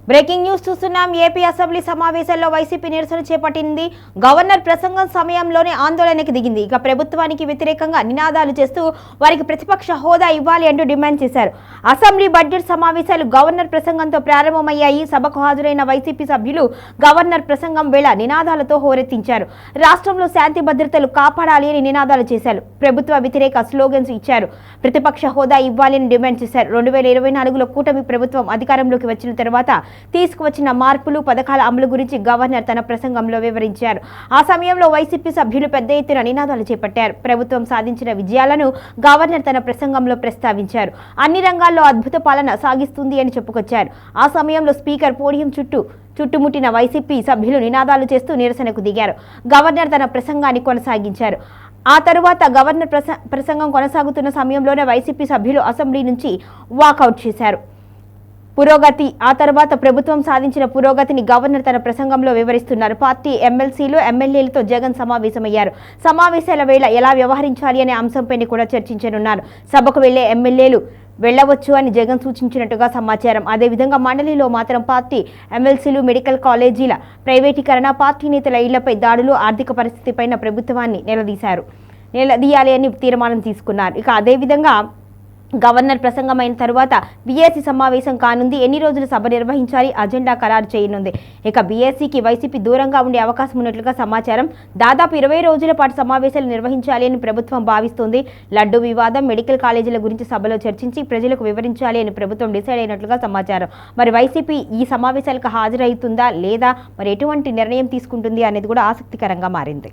Breaking news చూస్తున్నాం. AP assembly సమావేశాల్లో YCP నిరసన చేపట్టింది. గవర్నర్ ప్రసంగం సమయంలోనే ఆందోళనకి దిగింది. ఇక ప్రభుత్వానికి వ్యతిరేకంగా నినాదాలు చేస్తూ వారికి ప్రతిపక్ష హోదా ఇవ్వాలి అంటూ డిమాండ్ చేశారు. అసెంబ్లీ బడ్జెట్ సమావేశాలు గవర్నర్ ప్రసంగంతో ప్రారంభమయ్యాయి. సభకు హాజరైన వైసీపీ సభ్యులు గవర్నర్ ప్రసంగం వేళ నినాదాలతో హోరెత్తించారు. రాష్ట్రంలో శాంతి భద్రతలు కాపాడాలి అని నినాదాలు చేశారు. ప్రభుత్వ వ్యతిరేక స్లోగన్స్ ఇచ్చారు. ప్రతిపక్ష హోదా ఇవ్వాలి అని డిమాండ్ చేశారు. 2024లో కూటమి ప్రభుత్వం అధికారంలోకి వచ్చిన తర్వాత తీసుకువచ్చిన మార్పులు, పథకాల అమలు గురించి గవర్నర్ తన ప్రసంగంలో వివరించారు. ఆ సమయంలో వైసీపీ సభ్యులు పెద్ద ఎత్తున నినాదాలు చేపట్టారు. ప్రభుత్వం సాధించిన విజయాలను గవర్నర్ తన ప్రసంగంలో ప్రస్తావించారు. అన్ని రంగాల్లో అద్భుత పాలన సాగిస్తుంది అని చెప్పుకొచ్చారు. ఆ సమయంలో స్పీకర్ పోడియం చుట్టుముట్టిన వైసీపీ సభ్యులు నినాదాలు చేస్తూ నిరసనకు దిగారు. గవర్నర్ తన ప్రసంగాన్ని కొనసాగించారు. ఆ తరువాత గవర్నర్ ప్రసంగం కొనసాగుతున్న సమయంలోనే వైసీపీ సభ్యులు అసెంబ్లీ నుంచి వాకౌట్ చేశారు. పురోగతి ఆ తర్వాత ప్రభుత్వం సాధించిన పురోగతిని గవర్నర్ తన ప్రసంగంలో వివరిస్తున్నారు. పార్టీ ఎమ్మెల్సీలు, ఎమ్మెల్యేలతో జగన్ సమావేశమయ్యారు. సమావేశాల వేళ ఎలా వ్యవహరించాలి అనే అంశంపై కూడా చర్చించనున్నారు. సభకు వెళ్లే ఎమ్మెల్యేలు వెళ్లవచ్చు అని జగన్ సూచించినట్టుగా సమాచారం. అదేవిధంగా మండలిలో మాత్రం పార్టీ ఎమ్మెల్సీలు, మెడికల్ కాలేజీల ప్రైవేటీకరణ, పార్టీ నేతల ఇళ్లపై దాడులు, ఆర్థిక పరిస్థితిపైన ప్రభుత్వాన్ని నిలదీయాలి అని తీర్మానం తీసుకున్నారు. ఇక అదేవిధంగా గవర్నర్ ప్రసంగం అయిన తరువాత బీఏసీ సమావేశం కానుంది. ఎన్ని రోజులు సభ నిర్వహించాలి, అజెండా ఖరారు చేయనుంది. ఇక బీఏసీకి వైసీపీ దూరంగా ఉండే అవకాశం ఉన్నట్లుగా సమాచారం. దాదాపు 20 రోజుల పాటు సమావేశాలు నిర్వహించాలి అని ప్రభుత్వం భావిస్తోంది. లడ్డు వివాదం, మెడికల్ కాలేజీల గురించి సభలో చర్చించి ప్రజలకు వివరించాలి అని ప్రభుత్వం డిసైడ్ అయినట్లుగా సమాచారం. మరి వైసీపీ ఈ సమావేశాలకు హాజరవుతుందా లేదా, మరి ఎటువంటి నిర్ణయం తీసుకుంటుంది అనేది కూడా ఆసక్తికరంగా మారింది.